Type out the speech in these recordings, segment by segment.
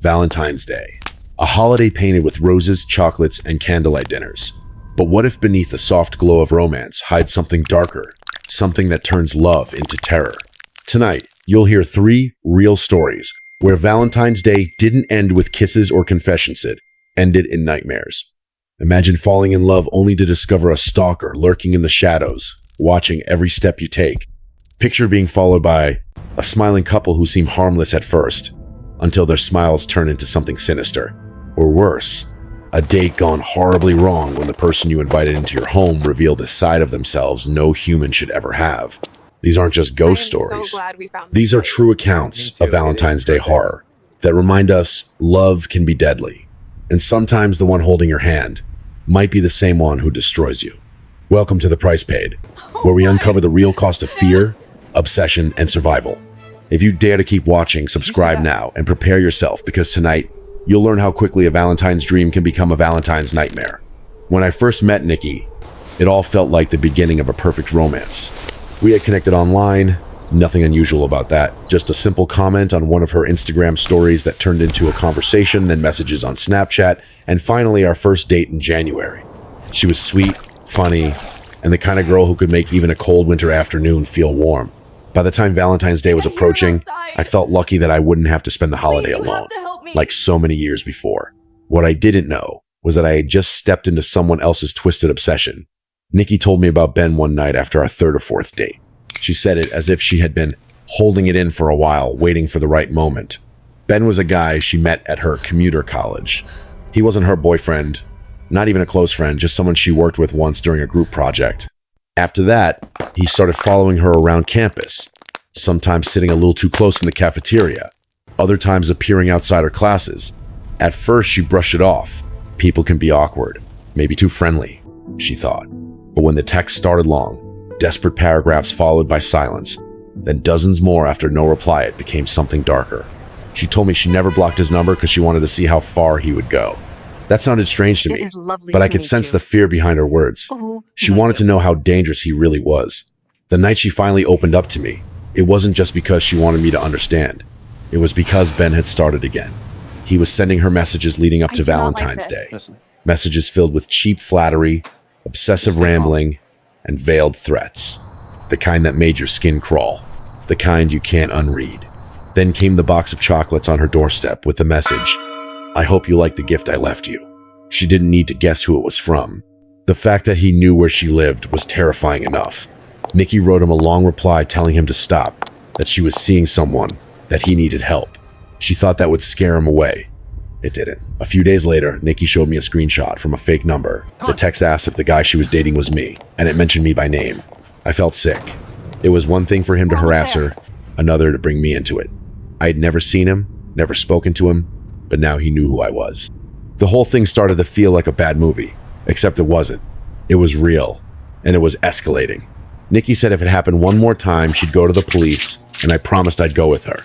Valentine's Day. A holiday painted with roses, chocolates, and candlelight dinners. But what if beneath the soft glow of romance hides something darker, something that turns love into terror? Tonight, you'll hear 3 real stories where Valentine's Day didn't end with kisses or confessions, it ended in nightmares. Imagine falling in love only to discover a stalker lurking in the shadows, watching every step you take. Picture being followed by a smiling couple who seem harmless at first, until their smiles turn into something sinister. Or worse, a date gone horribly wrong when the person you invited into your home revealed a side of themselves no human should ever have. These aren't just ghost stories. These are true accounts of Valentine's Day horror that remind us love can be deadly, and sometimes the one holding your hand might be the same one who destroys you. Welcome to The Price Paid, where we uncover the real cost of fear, obsession, and survival. If you dare to keep watching, subscribe now and prepare yourself, because tonight you'll learn how quickly a Valentine's dream can become a Valentine's nightmare. When I first met Nikki, it all felt like the beginning of a perfect romance. We had connected online, nothing unusual about that, just a simple comment on one of her Instagram stories that turned into a conversation, then messages on Snapchat, and finally our first date in January. She was sweet, funny, and the kind of girl who could make even a cold winter afternoon feel warm. By the time Valentine's Day was approaching, I felt lucky that I wouldn't have to spend the holiday alone, like so many years before. What I didn't know was that I had just stepped into someone else's twisted obsession. Nikki told me about Ben one night after our 3rd or 4th date. She said it as if she had been holding it in for a while, waiting for the right moment. Ben was a guy she met at her commuter college. He wasn't her boyfriend, not even a close friend, just someone she worked with once during a group project. After that, he started following her around campus, sometimes sitting a little too close in the cafeteria, other times appearing outside her classes. At first, she brushed it off. People can be awkward, maybe too friendly, she thought. But when the text started long, desperate paragraphs followed by silence, then dozens more after no reply, it became something darker. She told me she never blocked his number because she wanted to see how far he would go. That sounded strange to me, but I could sense the fear behind her words. She wanted to know how dangerous he really was. The night she finally opened up to me, it wasn't just because she wanted me to understand. It was because Ben had started again. He was sending her messages leading up to Valentine's Day. Messages filled with cheap flattery, obsessive rambling, and veiled threats. The kind that made your skin crawl. The kind you can't unread. Then came the box of chocolates on her doorstep with the message, "I hope you like the gift I left you." She didn't need to guess who it was from. The fact that he knew where she lived was terrifying enough. Nikki wrote him a long reply telling him to stop, that she was seeing someone, that he needed help. She thought that would scare him away. It didn't. A few days later, Nikki showed me a screenshot from a fake number. The text asked if the guy she was dating was me, and it mentioned me by name. I felt sick. It was one thing for him to harass her, another to bring me into it. I had never seen him, never spoken to him, but now he knew who I was. The whole thing started to feel like a bad movie, except it wasn't. It was real, and it was escalating. Nikki said if it happened one more time, she'd go to the police, and I promised I'd go with her.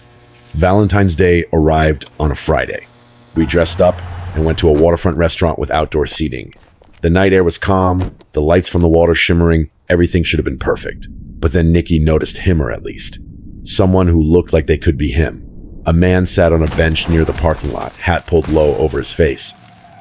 Valentine's Day arrived on a Friday. We dressed up and went to a waterfront restaurant with outdoor seating. The night air was calm, the lights from the water shimmering, everything should have been perfect. But then Nikki noticed him, or at least someone who looked like they could be him. A man sat on a bench near the parking lot, hat pulled low over his face.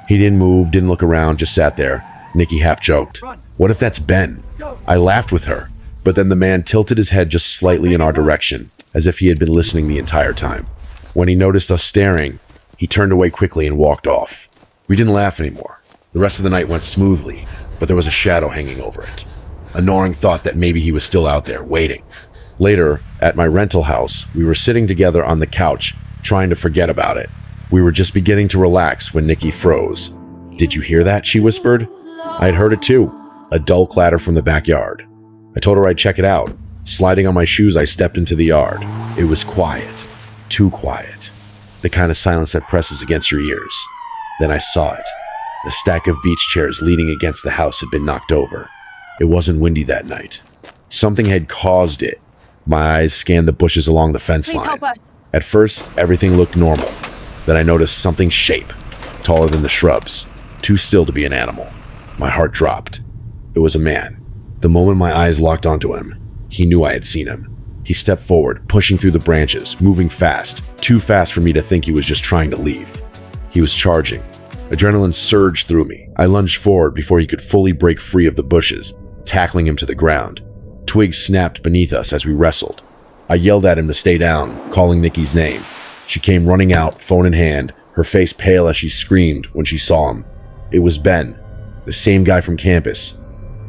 He didn't move, didn't look around, just sat there. Nikki half joked, "What if that's Ben?" I laughed with her, but then the man tilted his head just slightly in our direction, as if he had been listening the entire time. When he noticed us staring, he turned away quickly and walked off. We didn't laugh anymore. The rest of the night went smoothly, but there was a shadow hanging over it. A gnawing thought that maybe he was still out there, waiting. Later, at my rental house, we were sitting together on the couch, trying to forget about it. We were just beginning to relax when Nikki froze. "Did you hear that?" she whispered. I had heard it too, a dull clatter from the backyard. I told her I'd check it out. Sliding on my shoes, I stepped into the yard. It was quiet, too quiet. The kind of silence that presses against your ears. Then I saw it. The stack of beach chairs leaning against the house had been knocked over. It wasn't windy that night. Something had caused it. My eyes scanned the bushes along the fence line. Help us. At first, everything looked normal. Then I noticed something's shape, taller than the shrubs, too still to be an animal. My heart dropped. It was a man. The moment my eyes locked onto him, he knew I had seen him. He stepped forward, pushing through the branches, moving fast, too fast for me to think he was just trying to leave. He was charging. Adrenaline surged through me. I lunged forward before he could fully break free of the bushes, tackling him to the ground. Twigs snapped beneath us as we wrestled. I yelled at him to stay down, calling Nikki's name. She came running out, phone in hand, her face pale as she screamed when she saw him. It was Ben, the same guy from campus.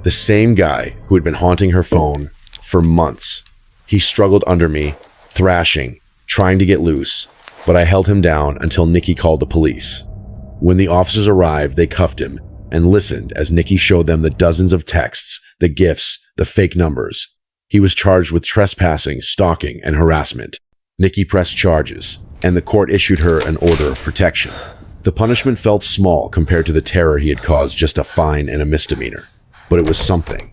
The same guy who had been haunting her phone for months. He struggled under me, thrashing, trying to get loose, but I held him down until Nikki called the police. When the officers arrived, they cuffed him and listened as Nikki showed them the dozens of texts, the gifs, the fake numbers. He was charged with trespassing, stalking, and harassment. Nikki pressed charges, and the court issued her an order of protection. The punishment felt small compared to the terror he had caused, just a fine and a misdemeanor. But it was something,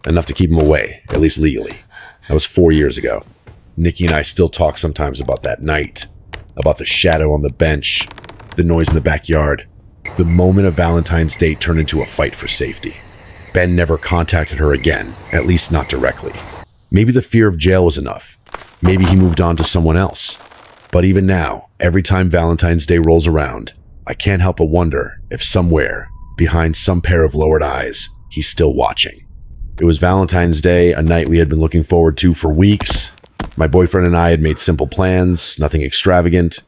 enough to keep him away, at least legally. That was 4 years ago. Nikki and I still talk sometimes about that night, about the shadow on the bench, the noise in the backyard. The moment of Valentine's Day turned into a fight for safety. Ben never contacted her again, at least not directly. Maybe the fear of jail was enough. Maybe he moved on to someone else. But even now, every time Valentine's Day rolls around, I can't help but wonder if somewhere, behind some pair of lowered eyes, he's still watching. It was Valentine's Day, a night we had been looking forward to for weeks. My boyfriend and I had made simple plans, nothing extravagant,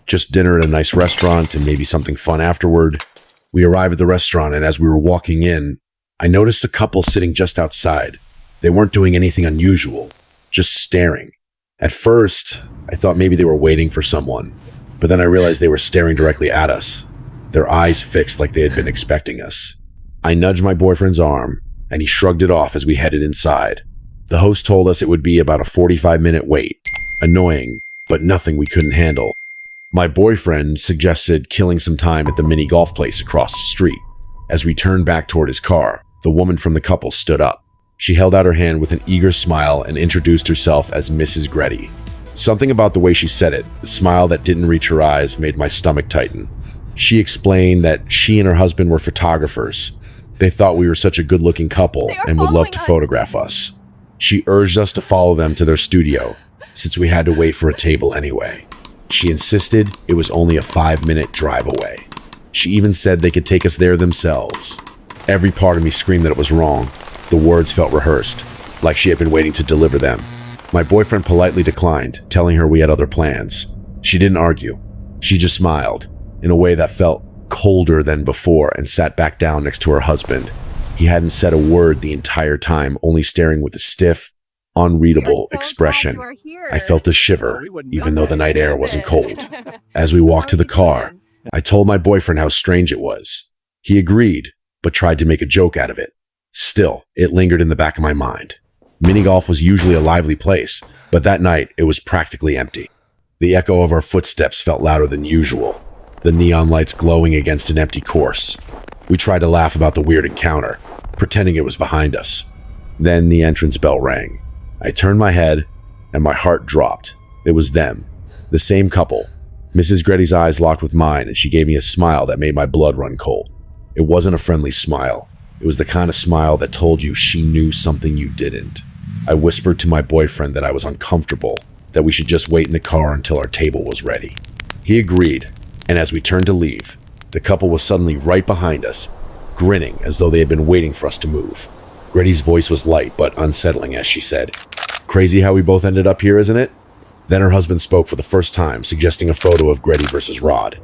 just dinner at a nice restaurant and maybe something fun afterward. We arrived at the restaurant, and as we were walking in, I noticed a couple sitting just outside. They weren't doing anything unusual, just staring. At first, I thought maybe they were waiting for someone, but then I realized they were staring directly at us, their eyes fixed like they had been expecting us. I nudged my boyfriend's arm, and he shrugged it off as we headed inside. The host told us it would be about a 45-minute wait. Annoying, but nothing we couldn't handle. My boyfriend suggested killing some time at the mini golf place across the street. As we turned back toward his car, the woman from the couple stood up. She held out her hand with an eager smile and introduced herself as Mrs. Gretty. Something about the way she said it, the smile that didn't reach her eyes, made my stomach tighten. She explained that she and her husband were photographers. They thought we were such a good-looking couple and would love to photograph us. She urged us to follow them to their studio, since we had to wait for a table anyway. She insisted it was only a 5-minute drive away. She even said they could take us there themselves. Every part of me screamed that it was wrong. The words felt rehearsed, like she had been waiting to deliver them. My boyfriend politely declined, telling her we had other plans. She didn't argue. She just smiled, in a way that felt colder than before, and sat back down next to her husband. He hadn't said a word the entire time, only staring with a stiff, unreadable expression. I felt a shiver, even though the night air wasn't cold. As we walked to the car, I told my boyfriend how strange it was. He agreed, but tried to make a joke out of it. Still, it lingered in the back of my mind. Mini golf was usually a lively place, but that night it was practically empty. The echo of our footsteps felt louder than usual, the neon lights glowing against an empty course. We tried to laugh about the weird encounter, pretending it was behind us. Then the entrance bell rang. I turned my head, and my heart dropped. It was them, the same couple. Mrs. Gretty's eyes locked with mine, and she gave me a smile that made my blood run cold. It wasn't a friendly smile. It was the kind of smile that told you she knew something you didn't. I whispered to my boyfriend that I was uncomfortable, that we should just wait in the car until our table was ready. He agreed, and as we turned to leave, the couple was suddenly right behind us, grinning as though they had been waiting for us to move. Gretty's voice was light but unsettling as she said, "Crazy how we both ended up here, isn't it?" Then her husband spoke for the first time, suggesting a photo of Gretty versus Rod.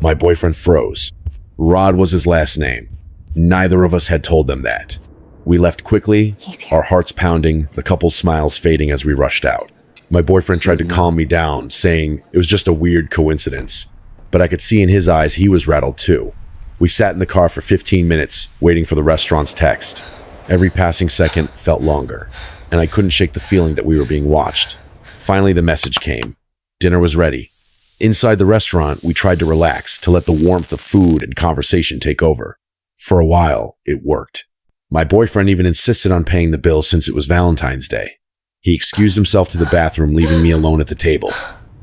My boyfriend froze. Rod was his last name. Neither of us had told them that. We left quickly, our hearts pounding, the couple's smiles fading as we rushed out. My boyfriend tried to calm me down, saying it was just a weird coincidence. But I could see in his eyes he was rattled too. We sat in the car for 15 minutes, waiting for the restaurant's text. Every passing second felt longer, and I couldn't shake the feeling that we were being watched. Finally, the message came. Dinner was ready. Inside the restaurant, we tried to relax, to let the warmth of food and conversation take over. For a while, it worked. My boyfriend even insisted on paying the bill since it was Valentine's Day. He excused himself to the bathroom, leaving me alone at the table.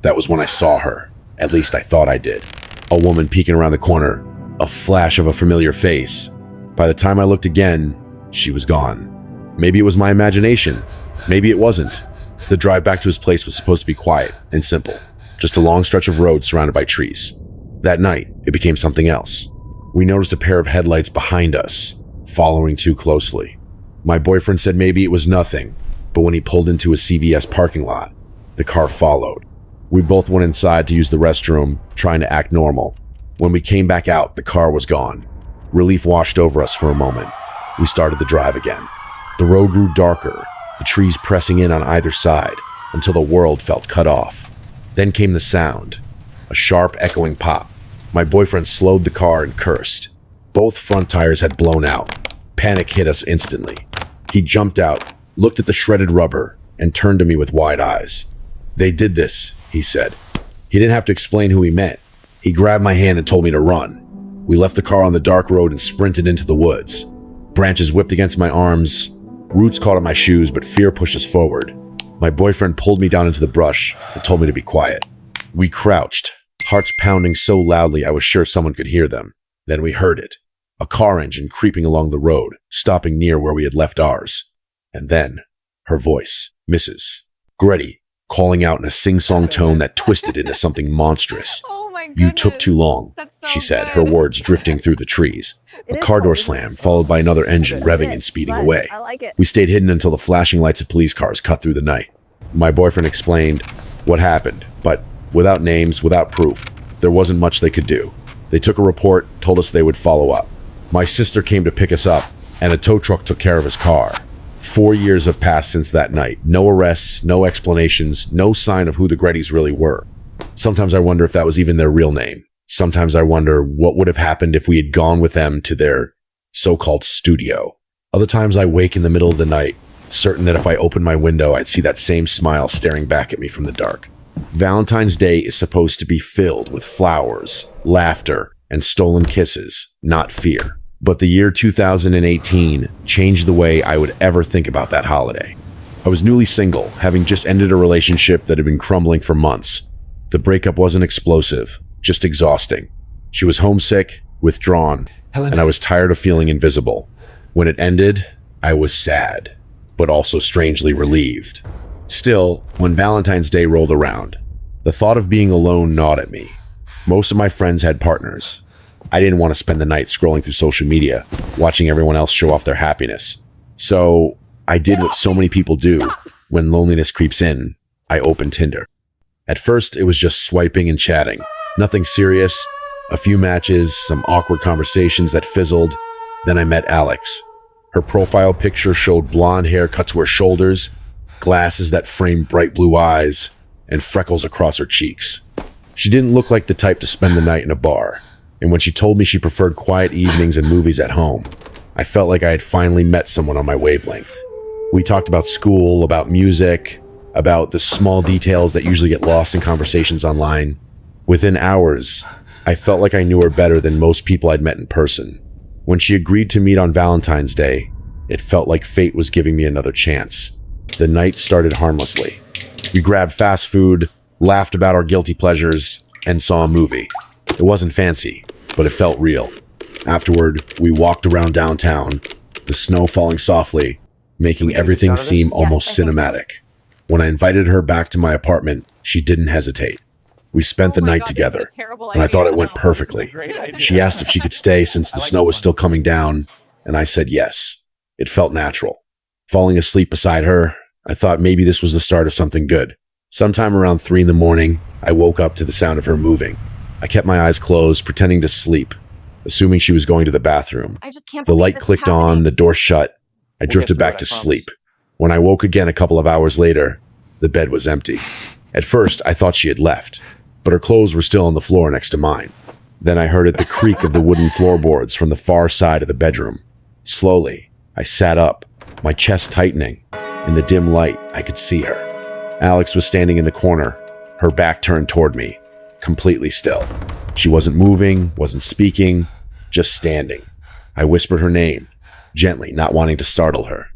That was when I saw her. At least I thought I did. A woman peeking around the corner, a flash of a familiar face. By the time I looked again, she was gone. Maybe it was my imagination. Maybe it wasn't. The drive back to his place was supposed to be quiet and simple, just a long stretch of road surrounded by trees. That night, it became something else. We noticed a pair of headlights behind us, following too closely. My boyfriend said maybe it was nothing, but when he pulled into a CVS parking lot, the car followed. We both went inside to use the restroom, trying to act normal. When we came back out, the car was gone. Relief washed over us for a moment. We started the drive again. The road grew darker, the trees pressing in on either side, until the world felt cut off. Then came the sound, a sharp echoing pop. My boyfriend slowed the car and cursed. Both front tires had blown out. Panic hit us instantly. He jumped out, looked at the shredded rubber, and turned to me with wide eyes. "They did this," he said. He didn't have to explain who he meant. He grabbed my hand and told me to run. We left the car on the dark road and sprinted into the woods. Branches whipped against my arms, roots caught on my shoes, but fear pushed us forward. My boyfriend pulled me down into the brush and told me to be quiet. We crouched, hearts pounding so loudly I was sure someone could hear them. Then we heard it, a car engine creeping along the road, stopping near where we had left ours. And then, her voice, Mrs. Gretty, calling out in a sing-song tone that twisted into something monstrous. Oh my goodness. "You took too long," she said, her words drifting through the trees. A car door slammed, followed by another engine revving and speeding away. We stayed hidden until the flashing lights of police cars cut through the night. My boyfriend explained what happened, but without names, without proof, there wasn't much they could do. They took a report, told us they would follow up. My sister came to pick us up, and a tow truck took care of his car. 4 years have passed since that night. No arrests, no explanations, no sign of who the Grettys really were. Sometimes I wonder if that was even their real name. Sometimes I wonder what would have happened if we had gone with them to their so-called studio. Other times I wake in the middle of the night, certain that if I opened my window, I'd see that same smile staring back at me from the dark. Valentine's Day is supposed to be filled with flowers, laughter, and stolen kisses, not fear. But the year 2018 changed the way I would ever think about that holiday. I was newly single, having just ended a relationship that had been crumbling for months. The breakup wasn't explosive, just exhausting. She was homesick, withdrawn, and I was tired of feeling invisible. When it ended, I was sad, but also strangely relieved. Still, when Valentine's Day rolled around, the thought of being alone gnawed at me. Most of my friends had partners. I didn't want to spend the night scrolling through social media, watching everyone else show off their happiness. So I did what so many people do when loneliness creeps in. I opened Tinder. At first, it was just swiping and chatting. Nothing serious, a few matches, some awkward conversations that fizzled. Then I met Alex. Her profile picture showed blonde hair cut to her shoulders, glasses that framed bright blue eyes, and freckles across her cheeks. She didn't look like the type to spend the night in a bar, and when she told me she preferred quiet evenings and movies at home, I felt like I had finally met someone on my wavelength. We talked about school, about music, about the small details that usually get lost in conversations online. Within hours, I felt like I knew her better than most people I'd met in person. When she agreed to meet on Valentine's Day, it felt like fate was giving me another chance. The night started harmlessly. We grabbed fast food, laughed about our guilty pleasures, and saw a movie. It wasn't fancy, but it felt real. Afterward, we walked around downtown, the snow falling softly, making everything seem almost cinematic. When I invited her back to my apartment, she didn't hesitate. We spent the night together, and I thought it went perfectly. She asked if she could stay since the snow was still coming down, and I said yes. It felt natural. Falling asleep beside her, I thought maybe this was the start of something good. Sometime around 3 a.m, I woke up to the sound of her moving. I kept my eyes closed, pretending to sleep, assuming she was going to the bathroom. The light clicked on, the door shut. I drifted back to sleep. When I woke again a couple of hours later, the bed was empty. At first, I thought she had left, but her clothes were still on the floor next to mine. Then I heard the creak of the wooden floorboards from the far side of the bedroom. Slowly, I sat up, my chest tightening. In the dim light, I could see her. Alex was standing in the corner, her back turned toward me, completely still. She wasn't moving, wasn't speaking, just standing. I whispered her name, gently, not wanting to startle her.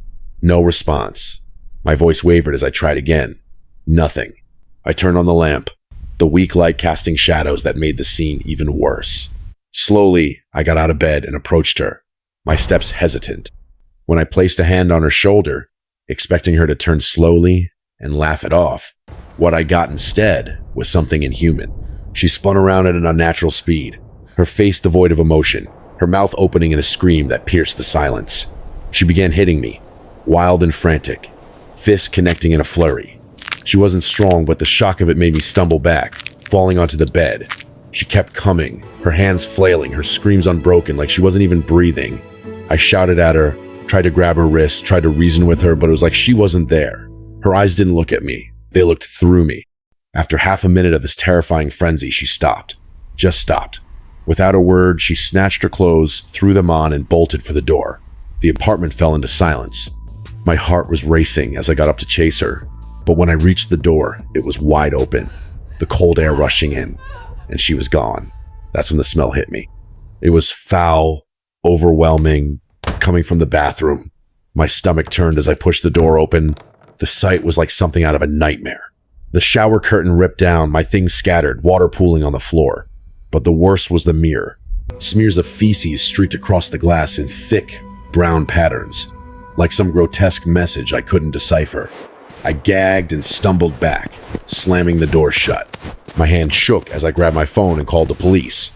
No response. My voice wavered as I tried again. Nothing. I turned on the lamp, the weak light casting shadows that made the scene even worse. Slowly, I got out of bed and approached her, my steps hesitant. When I placed a hand on her shoulder, expecting her to turn slowly, and laugh it off. What I got instead was something inhuman. She spun around at an unnatural speed, her face devoid of emotion, her mouth opening in a scream that pierced the silence. She began hitting me, wild and frantic, fists connecting in a flurry. She wasn't strong, but the shock of it made me stumble back, falling onto the bed. She kept coming, her hands flailing, her screams unbroken, like she wasn't even breathing. I shouted at her, tried to grab her wrist, tried to reason with her, but it was like she wasn't there. Her eyes didn't look at me. They looked through me. After half a minute of this terrifying frenzy, she stopped. Just stopped. Without a word, she snatched her clothes, threw them on, and bolted for the door. The apartment fell into silence. My heart was racing as I got up to chase her, but when I reached the door, it was wide open, the cold air rushing in, and she was gone. That's when the smell hit me. It was foul, overwhelming, coming from the bathroom. My stomach turned as I pushed the door open. The sight was like something out of a nightmare. The shower curtain ripped down, my things scattered, water pooling on the floor. But the worst was the mirror. Smears of feces streaked across the glass in thick, brown patterns, like some grotesque message I couldn't decipher. I gagged and stumbled back, slamming the door shut. My hand shook as I grabbed my phone and called the police.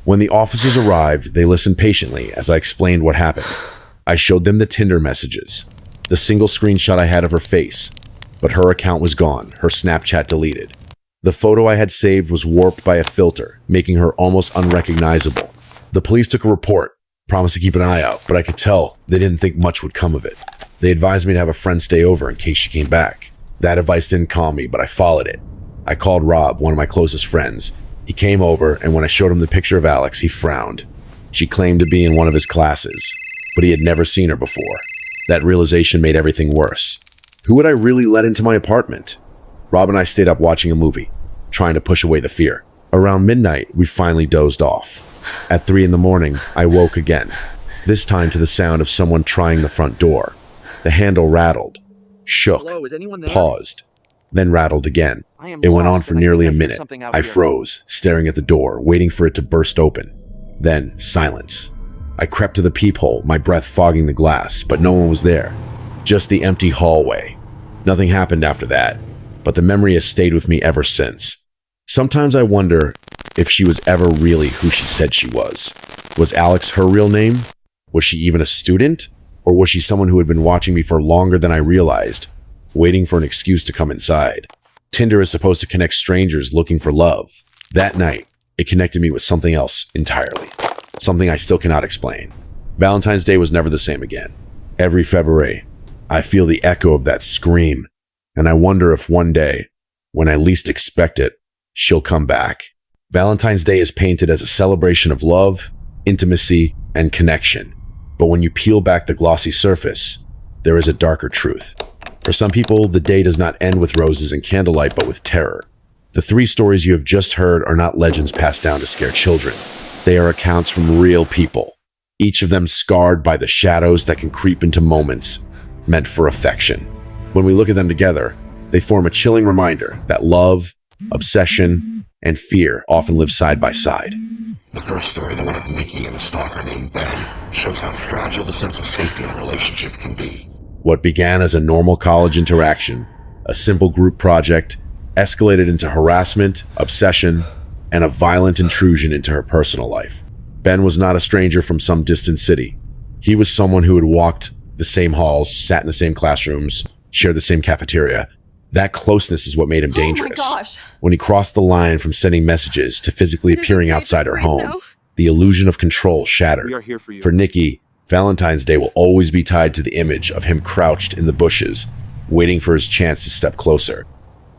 When the officers arrived, they listened patiently as I explained what happened. I showed them the Tinder messages, the single screenshot I had of her face, but her account was gone, her Snapchat deleted. The photo I had saved was warped by a filter, making her almost unrecognizable. The police took a report, promised to keep an eye out, but I could tell they didn't think much would come of it. They advised me to have a friend stay over in case she came back. That advice didn't calm me, but I followed it. I called Rob, one of my closest friends. He came over, and when I showed him the picture of Alex, he frowned. She claimed to be in one of his classes, but he had never seen her before. That realization made everything worse. Who would I really let into my apartment? Rob and I stayed up watching a movie, trying to push away the fear. Around midnight, we finally dozed off. At 3 a.m, I woke again, this time to the sound of someone trying the front door. The handle rattled, shook, paused, then rattled again. It went on for nearly a minute. I froze, staring at the door, waiting for it to burst open. Then, silence. I crept to the peephole, my breath fogging the glass, but no one was there. Just the empty hallway. Nothing happened after that, but the memory has stayed with me ever since. Sometimes I wonder if she was ever really who she said she was. Was Alex her real name? Was she even a student? Or was she someone who had been watching me for longer than I realized, waiting for an excuse to come inside? Tinder is supposed to connect strangers looking for love. That night, it connected me with something else entirely. Something I still cannot explain. Valentine's Day was never the same again. Every February, I feel the echo of that scream, and I wonder if one day, when I least expect it, she'll come back. Valentine's Day is painted as a celebration of love, intimacy, and connection. But when you peel back the glossy surface, there is a darker truth. For some people, the day does not end with roses and candlelight, but with terror. The 3 stories you have just heard are not legends passed down to scare children. They are accounts from real people, each of them scarred by the shadows that can creep into moments meant for affection. When we look at them together, they form a chilling reminder that love, obsession, and fear often live side by side. The first story, the one of Nikki and a stalker named Ben, shows how fragile the sense of safety in a relationship can be. What began as a normal college interaction, a simple group project, escalated into harassment, obsession, and a violent intrusion into her personal life. Ben was not a stranger from some distant city. He was someone who had walked the same halls, sat in the same classrooms, shared the same cafeteria. That closeness is what made him dangerous. Oh my gosh. When he crossed the line from sending messages to physically appearing outside her home, the illusion of control shattered. We are here for you. For Nikki, Valentine's Day will always be tied to the image of him crouched in the bushes, waiting for his chance to step closer.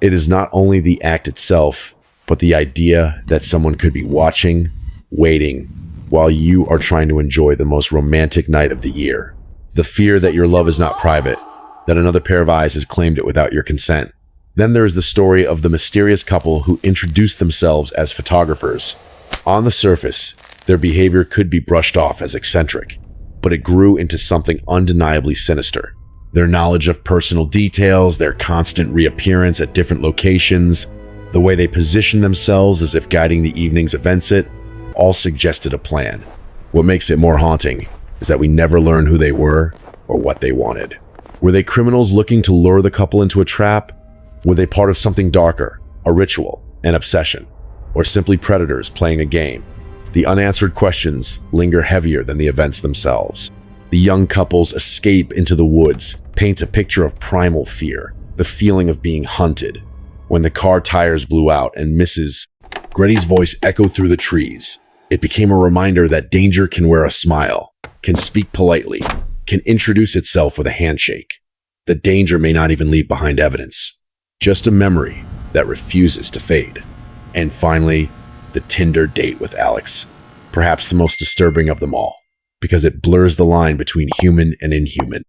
It is not only the act itself, but the idea that someone could be watching, waiting, while you are trying to enjoy the most romantic night of the year. The fear that your love is not private, that another pair of eyes has claimed it without your consent. Then there is the story of the mysterious couple who introduced themselves as photographers. On the surface, their behavior could be brushed off as eccentric, but it grew into something undeniably sinister. Their knowledge of personal details, their constant reappearance at different locations, the way they positioned themselves as if guiding the evening's events, it all suggested a plan. What makes it more haunting is that we never learn who they were or what they wanted. Were they criminals looking to lure the couple into a trap, Were they part of something darker, a ritual, an obsession, or simply predators playing a game? The unanswered questions linger heavier than the events themselves. The young couple's escape into the woods paints a picture of primal fear, the feeling of being hunted. When the car tires blew out and Mrs. Gretty's voice echoed through the trees, it became a reminder that danger can wear a smile, can speak politely, can introduce itself with a handshake. The danger may not even leave behind evidence, just a memory that refuses to fade. And finally, the Tinder date with Alex, perhaps the most disturbing of them all, because it blurs the line between human and inhuman.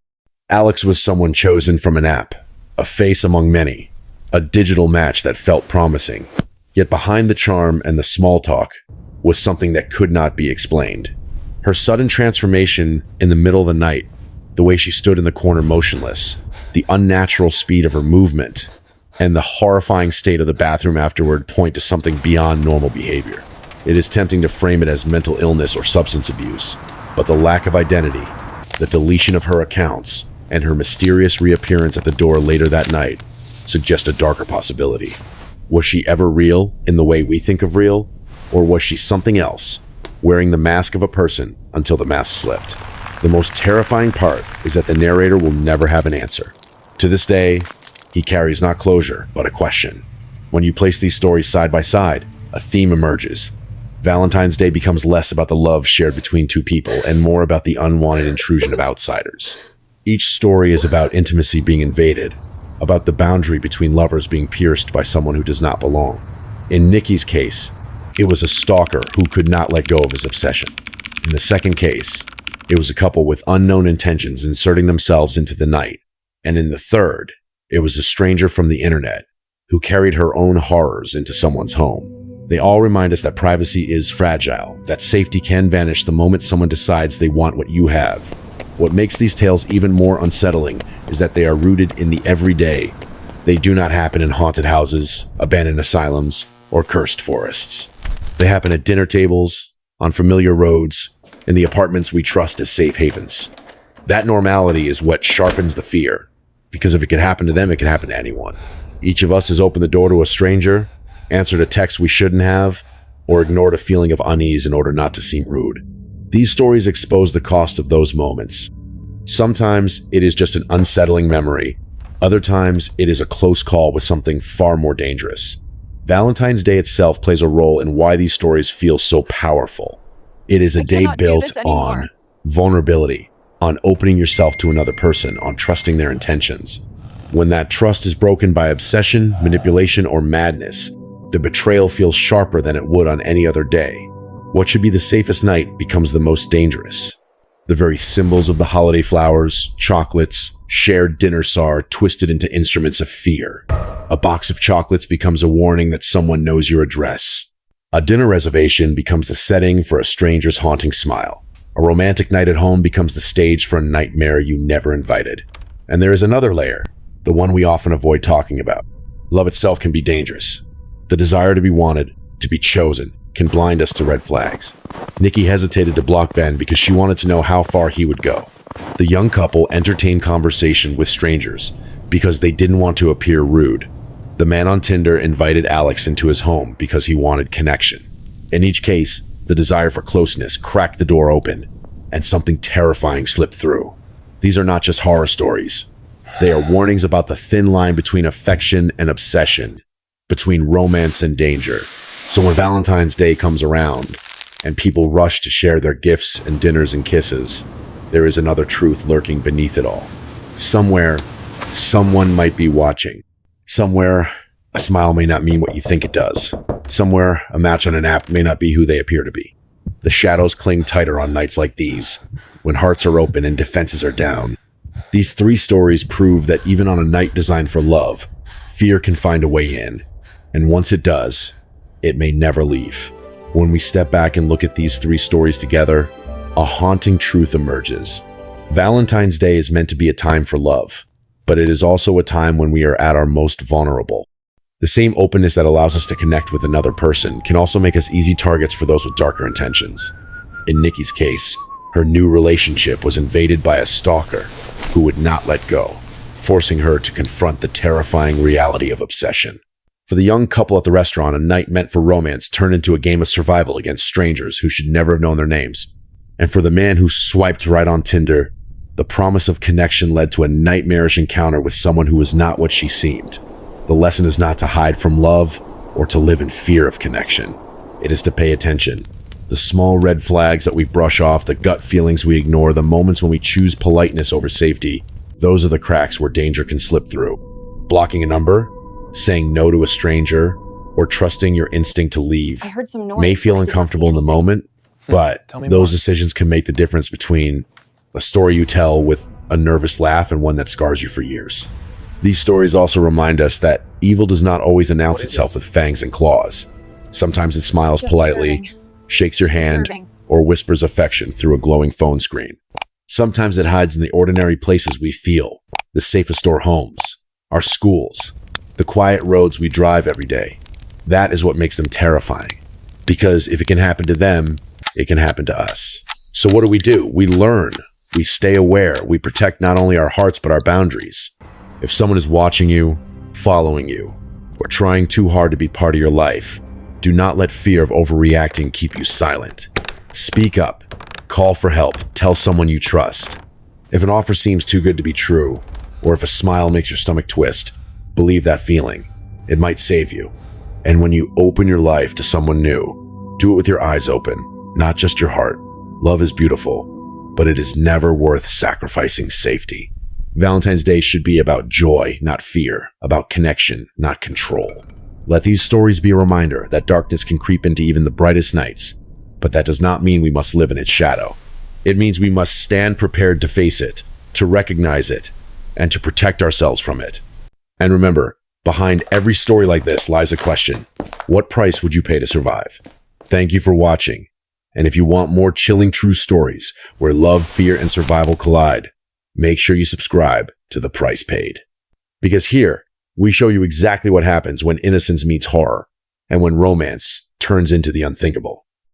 Alex was someone chosen from an app, a face among many, a digital match that felt promising. Yet behind the charm and the small talk was something that could not be explained. Her sudden transformation in the middle of the night, the way she stood in the corner motionless, the unnatural speed of her movement, and the horrifying state of the bathroom afterward point to something beyond normal behavior. It is tempting to frame it as mental illness or substance abuse, but the lack of identity, the deletion of her accounts, and her mysterious reappearance at the door later that night suggest a darker possibility. Was she ever real in the way we think of real, or was she something else, wearing the mask of a person until the mask slipped? The most terrifying part is that the narrator will never have an answer. To this day, he carries not closure, but a question. When you place these stories side by side, a theme emerges. Valentine's Day becomes less about the love shared between two people and more about the unwanted intrusion of outsiders. Each story is about intimacy being invaded, about the boundary between lovers being pierced by someone who does not belong. In Nikki's case, it was a stalker who could not let go of his obsession. In the second case, it was a couple with unknown intentions inserting themselves into the night. And in the third, it was a stranger from the internet who carried her own horrors into someone's home. They all remind us that privacy is fragile, that safety can vanish the moment someone decides they want what you have. What makes these tales even more unsettling is that they are rooted in the everyday. They do not happen in haunted houses, abandoned asylums, or cursed forests. They happen at dinner tables, on familiar roads, in the apartments we trust as safe havens. That normality is what sharpens the fear, because if it can happen to them, it can happen to anyone. Each of us has opened the door to a stranger, answered a text we shouldn't have, or ignored a feeling of unease in order not to seem rude. These stories expose the cost of those moments. Sometimes it is just an unsettling memory. Other times it is a close call with something far more dangerous. Valentine's Day itself plays a role in why these stories feel so powerful. It is a day built on vulnerability, on opening yourself to another person, on trusting their intentions. When that trust is broken by obsession, manipulation, or madness, the betrayal feels sharper than it would on any other day. What should be the safest night becomes the most dangerous. The very symbols of the holiday flowers, chocolates, shared dinners are twisted into instruments of fear. A box of chocolates becomes a warning that someone knows your address. A dinner reservation becomes the setting for a stranger's haunting smile. A romantic night at home becomes the stage for a nightmare you never invited. And there is another layer, the one we often avoid talking about. Love itself can be dangerous. The desire to be wanted, to be chosen, can blind us to red flags. Nikki hesitated to block Ben because she wanted to know how far he would go. The young couple entertained conversation with strangers because they didn't want to appear rude. The man on Tinder invited Alex into his home because he wanted connection. In each case, the desire for closeness cracked the door open, and something terrifying slipped through. These are not just horror stories. They are warnings about the thin line between affection and obsession, between romance and danger. So when Valentine's Day comes around, and people rush to share their gifts and dinners and kisses, there is another truth lurking beneath it all. Somewhere, someone might be watching. Somewhere, a smile may not mean what you think it does. Somewhere, a match on an app may not be who they appear to be. The shadows cling tighter on nights like these, when hearts are open and defenses are down. These three stories prove that even on a night designed for love, fear can find a way in. And once it does, it may never leave. When we step back and look at these three stories together, a haunting truth emerges. Valentine's Day is meant to be a time for love, but it is also a time when we are at our most vulnerable. The same openness that allows us to connect with another person can also make us easy targets for those with darker intentions. In Nikki's case, her new relationship was invaded by a stalker who would not let go. forcing her to confront the terrifying reality of obsession. For the young couple at the restaurant, a night meant for romance turned into a game of survival against strangers who should never have known their names. And for the man who swiped right on Tinder, the promise of connection led to a nightmarish encounter with someone who was not what she seemed. The lesson is not to hide from love or to live in fear of connection. It is to pay attention. The small red flags that we brush off, the gut feelings we ignore, the moments when we choose politeness over safety, those are the cracks where danger can slip through. Blocking a number, saying no to a stranger, or trusting your instinct to leave may feel uncomfortable in the moment, but those decisions can make the difference between a story you tell with a nervous laugh and one that scars you for years. These stories also remind us that evil does not always announce itself with fangs and claws. Sometimes it smiles politely, shakes your hand, or whispers affection through a glowing phone screen. Sometimes it hides in the ordinary places we feel, the safest store homes, our schools, the quiet roads we drive every day. That is what makes them terrifying. Because if it can happen to them, it can happen to us. So what do? We learn. We stay aware. We protect not only our hearts, but our boundaries. If someone is watching you, following you, or trying too hard to be part of your life, do not let fear of overreacting keep you silent. Speak up. Call for help. Tell someone you trust. If an offer seems too good to be true, or if a smile makes your stomach twist, believe that feeling. It might save you. And when you open your life to someone new, do it with your eyes open, not just your heart. Love is beautiful, but it is never worth sacrificing safety. Valentine's Day should be about joy, not fear, about connection, not control. Let these stories be a reminder that darkness can creep into even the brightest nights, but that does not mean we must live in its shadow. It means we must stand prepared to face it, to recognize it, and to protect ourselves from it. And remember, behind every story like this lies a question. What price would you pay to survive? Thank you for watching. And if you want more chilling true stories where love, fear, and survival collide, make sure you subscribe to The Price Paid. Because here, we show you exactly what happens when innocence meets horror and when romance turns into the unthinkable.